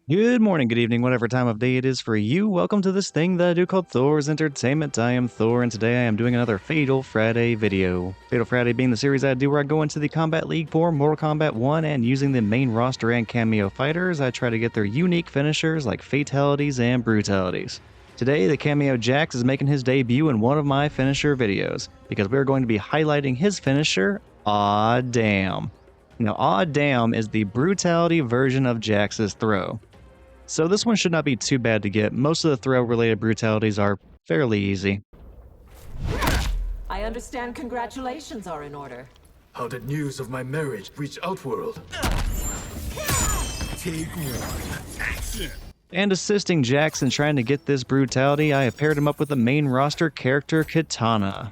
Good morning, good evening, whatever time of day it is for you. Welcome to this thing that I do called Thor's Entertainment. I am Thor, and today I am doing another Fatal Friday video. Fatal Friday being the series I do where I go into the Kombat League for Mortal Kombat 1, and using the main roster and Kameo fighters, I try to get their unique finishers like Fatalities and Brutalities. Today, the Kameo Jax is making his debut in one of my finisher videos, because we're going to be highlighting his finisher, Awww. Now, Awww is the brutality version of Jax's throw. So this one should not be too bad to get. Most of the throw-related brutalities are fairly easy. I understand congratulations are in order. How did news of my marriage reach Outworld? Take one. Action! And assisting Jax in trying to get this brutality, I have paired him up with the main roster character Kitana.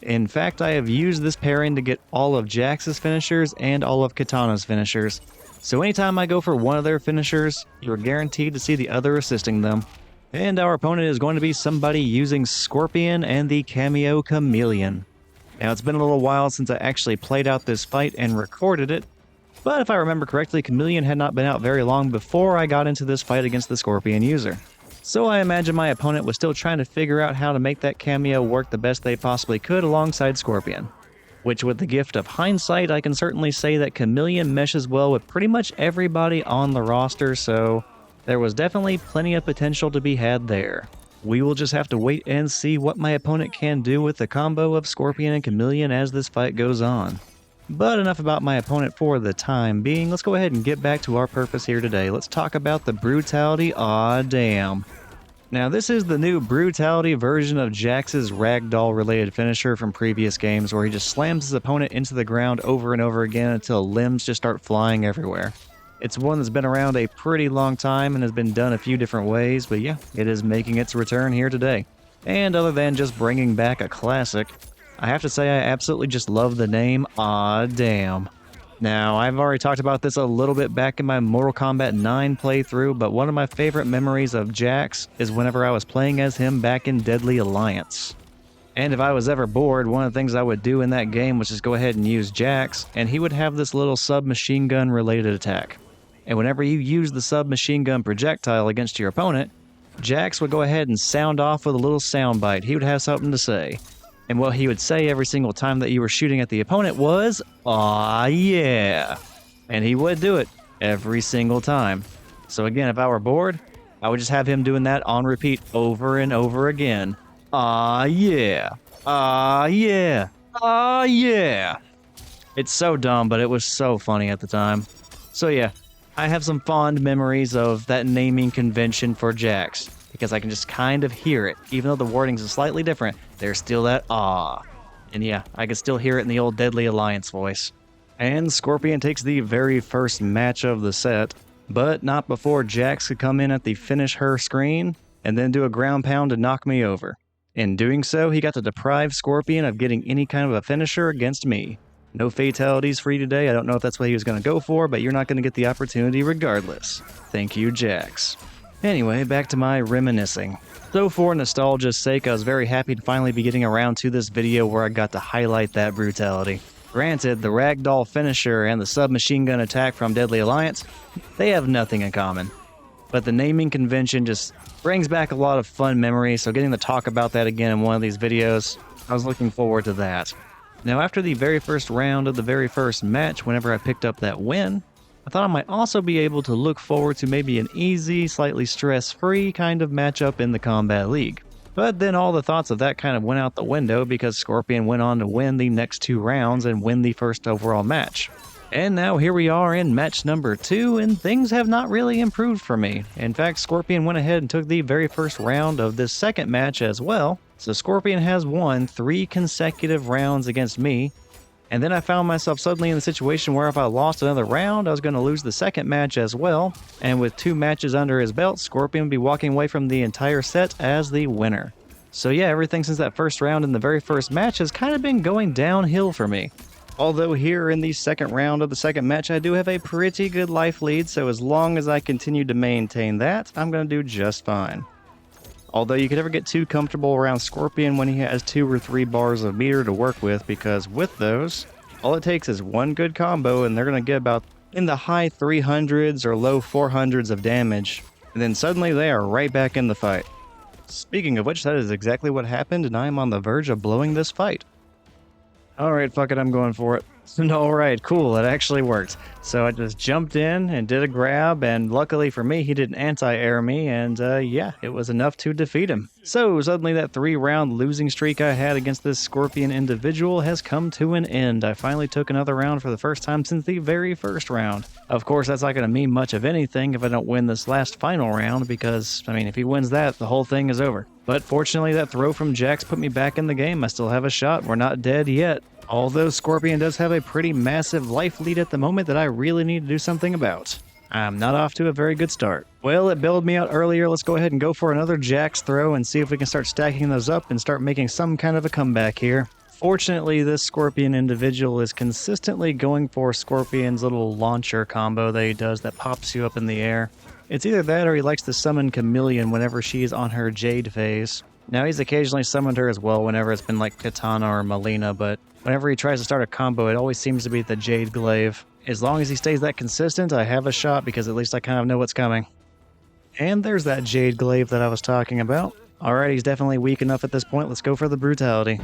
In fact, I have used this pairing to get all of Jax's finishers and all of Kitana's finishers. So anytime I go for one of their finishers, you're guaranteed to see the other assisting them. And our opponent is going to be somebody using Scorpion and the Kameo Khameleon. Now, it's been a little while since I actually played out this fight and recorded it, but if I remember correctly, Khameleon had not been out very long before I got into this fight against the Scorpion user. So I imagine my opponent was still trying to figure out how to make that Kameo work the best they possibly could alongside Scorpion. Which, with the gift of hindsight, I can certainly say that Khameleon meshes well with pretty much everybody on the roster, so there was definitely plenty of potential to be had there. We will just have to wait and see what my opponent can do with the combo of Scorpion and Khameleon as this fight goes on. But enough about my opponent for the time being. Let's go ahead and get back to our purpose here today. Let's talk about the brutality Awww. Now, this is the new brutality version of Jax's ragdoll related finisher from previous games, where he just slams his opponent into the ground over and over again until limbs just start flying everywhere. It's one that's been around a pretty long time and has been done a few different ways, but yeah, it is making its return here today. And other than just bringing back a classic, I have to say I absolutely just love the name Awww. Now, I've already talked about this a little bit back in my Mortal Kombat 9 playthrough, but one of my favorite memories of Jax is whenever I was playing as him back in Deadly Alliance. And if I was ever bored, one of the things I would do in that game was just go ahead and use Jax, and he would have this little submachine gun related attack. And whenever you use the submachine gun projectile against your opponent, Jax would go ahead and sound off with a little soundbite. He would have something to say. And what he would say every single time that you were shooting at the opponent was, "Aw, yeah." And he would do it every single time. So again, if I were bored, I would just have him doing that on repeat over and over again. "Aw, yeah. Aw, yeah. Aw, yeah." It's so dumb, but it was so funny at the time. So yeah, I have some fond memories of that naming convention for Jax, because I can just kind of hear it. Even though the wordings are slightly different, there's still that "ah." And yeah, I can still hear it in the old Deadly Alliance voice. And Scorpion takes the very first match of the set, but not before Jax could come in at the finish her screen and then do a ground pound to knock me over. In doing so, he got to deprive Scorpion of getting any kind of a finisher against me. No fatalities for you today. I don't know if that's what he was going to go for, but you're not going to get the opportunity regardless. Thank you, Jax. Anyway, back to my reminiscing. So for nostalgia's sake, I was very happy to finally be getting around to this video where I got to highlight that brutality. Granted, the ragdoll finisher and the submachine gun attack from Deadly Alliance, they have nothing in common. But the naming convention just brings back a lot of fun memories, so getting to talk about that again in one of these videos, I was looking forward to that. Now, after the very first round of the very first match, whenever I picked up that win, I thought I might also be able to look forward to maybe an easy, slightly stress-free kind of matchup in the Kombat League. But then all the thoughts of that kind of went out the window because Scorpion went on to win the next two rounds and win the first overall match. And now here we are in match number 2, and things have not really improved for me. In fact, Scorpion went ahead and took the very first round of this second match as well, so Scorpion has won 3 consecutive rounds against me. And then I found myself suddenly in the situation where if I lost another round, I was going to lose the second match as well. And with 2 matches under his belt, Scorpion would be walking away from the entire set as the winner. So yeah, everything since that first round in the very first match has kind of been going downhill for me. Although here in the second round of the second match, I do have a pretty good life lead, so as long as I continue to maintain that, I'm going to do just fine. Although you could never get too comfortable around Scorpion when he has 2 or 3 bars of meter to work with, because with those, all it takes is one good combo and they're going to get about in the high 300s or low 400s of damage, and then suddenly they are right back in the fight. Speaking of which, that is exactly what happened, and I am on the verge of blowing this fight. Alright, fuck it, I'm going for it. Alright, cool, it actually worked. So I just jumped in and did a grab, and luckily for me, he didn't anti-air me, and yeah, it was enough to defeat him. So suddenly that 3-round losing streak I had against this Scorpion individual has come to an end. I finally took another round for the first time since the very first round. Of course, that's not going to mean much of anything if I don't win this last final round, because, I mean, if he wins that, the whole thing is over. But fortunately, that throw from Jax put me back in the game. I still have a shot. We're not dead yet. Although Scorpion does have a pretty massive life lead at the moment that I really need to do something about. I'm not off to a very good start. Well, it bailed me out earlier. Let's go ahead and go for another Jax throw and see if we can start stacking those up and start making some kind of a comeback here. Fortunately, this Scorpion individual is consistently going for Scorpion's little launcher combo that he does that pops you up in the air. It's either that or he likes to summon Khameleon whenever she's on her Jade phase. Now, he's occasionally summoned her as well whenever it's been like Kitana or Melina, but whenever he tries to start a combo, it always seems to be the Jade Glaive. As long as he stays that consistent, I have a shot because at least I kind of know what's coming. And there's that Jade Glaive that I was talking about. Alright, he's definitely weak enough at this point. Let's go for the Brutality.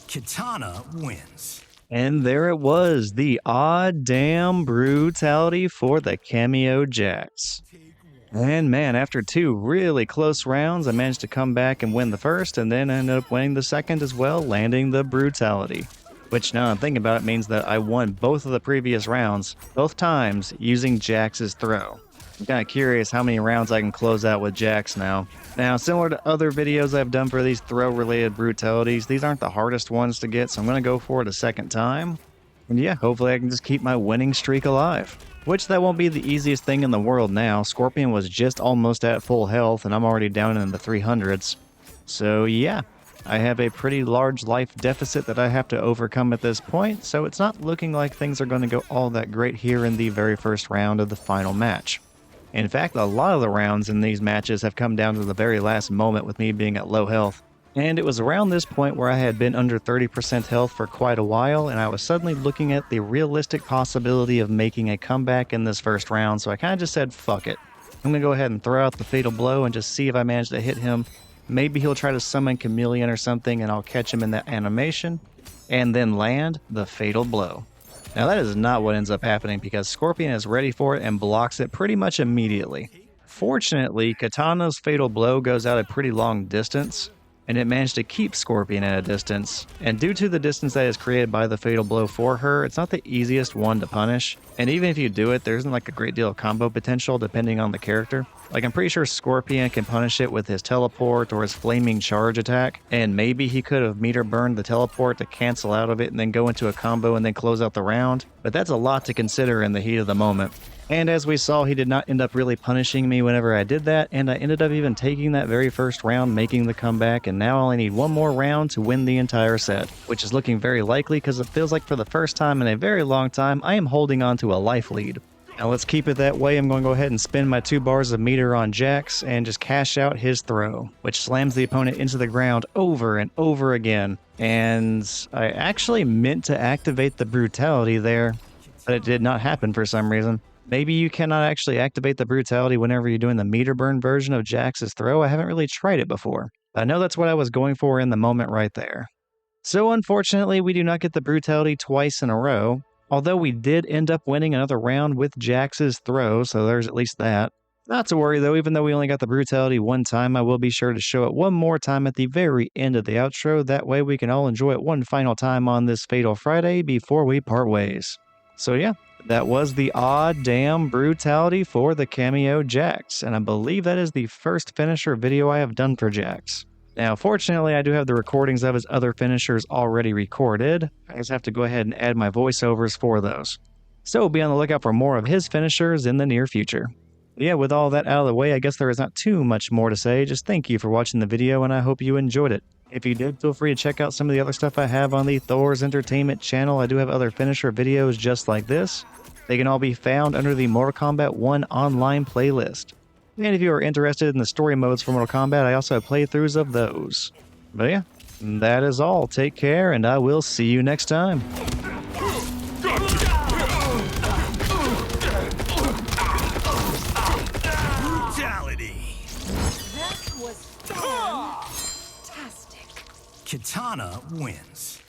Kitana wins. And there it was, the odd damn Brutality for the Kameo Jax. And man, after 2 really close rounds, I managed to come back and win the first, and then I ended up winning the second as well, landing the Brutality. Which, now I'm thinking about it, means that I won both of the previous rounds, both times, using Jax's throw. I'm kind of curious how many rounds I can close out with Jax now. Now, similar to other videos I've done for these throw-related brutalities, these aren't the hardest ones to get, so I'm going to go for it a second time. And yeah, hopefully I can just keep my winning streak alive. Which that won't be the easiest thing in the world now. Scorpion was just almost at full health, and I'm already down in the 300s. So yeah, I have a pretty large life deficit that I have to overcome at this point, so it's not looking like things are going to go all that great here in the very first round of the final match. In fact, a lot of the rounds in these matches have come down to the very last moment with me being at low health. And it was around this point where I had been under 30% health for quite a while, and I was suddenly looking at the realistic possibility of making a comeback in this first round, so I kind of just said, fuck it. I'm going to go ahead and throw out the Fatal Blow and just see if I manage to hit him. Maybe he'll try to summon Khameleon or something, and I'll catch him in that animation, and then land the Fatal Blow. Now that is not what ends up happening because Scorpion is ready for it and blocks it pretty much immediately. Fortunately, Kitana's Fatal Blow goes out a pretty long distance, and it managed to keep Scorpion at a distance. And due to the distance that is created by the Fatal Blow for her, it's not the easiest one to punish. And even if you do it, there isn't like a great deal of combo potential depending on the character. Like, I'm pretty sure Scorpion can punish it with his teleport or his flaming charge attack, and maybe he could have meter burned the teleport to cancel out of it and then go into a combo and then close out the round. But that's a lot to consider in the heat of the moment. And as we saw, he did not end up really punishing me whenever I did that, and I ended up even taking that very first round, making the comeback, and now I only need one more round to win the entire set, which is looking very likely because it feels like for the first time in a very long time, I am holding on to a life lead. Now let's keep it that way. I'm going to go ahead and spin my 2 bars of meter on Jax and just cash out his throw, which slams the opponent into the ground over and over again. And I actually meant to activate the Brutality there, but it did not happen for some reason. Maybe you cannot actually activate the Brutality whenever you're doing the meter burn version of Jax's throw. I haven't really tried it before. I know that's what I was going for in the moment right there. So unfortunately, we do not get the Brutality twice in a row. Although we did end up winning another round with Jax's throw, so there's at least that. Not to worry though, even though we only got the Brutality one time, I will be sure to show it one more time at the very end of the outro. That way we can all enjoy it one final time on this Fatal Friday before we part ways. So yeah, that was the odd damn Brutality for the Kameo Jax, and I believe that is the first finisher video I have done for Jax. Now, fortunately, I do have the recordings of his other finishers already recorded. I just have to go ahead and add my voiceovers for those. So be on the lookout for more of his finishers in the near future. Yeah, with all that out of the way, I guess there is not too much more to say. Just thank you for watching the video, and I hope you enjoyed it. If you did, feel free to check out some of the other stuff I have on the Thor's Entertainment channel. I do have other finisher videos just like this. They can all be found under the Mortal Kombat 1 online playlist. And if you are interested in the story modes for Mortal Kombat, I also have playthroughs of those. But yeah, that is all. Take care, and I will see you next time. Brutality! That was fantastic. Kitana wins.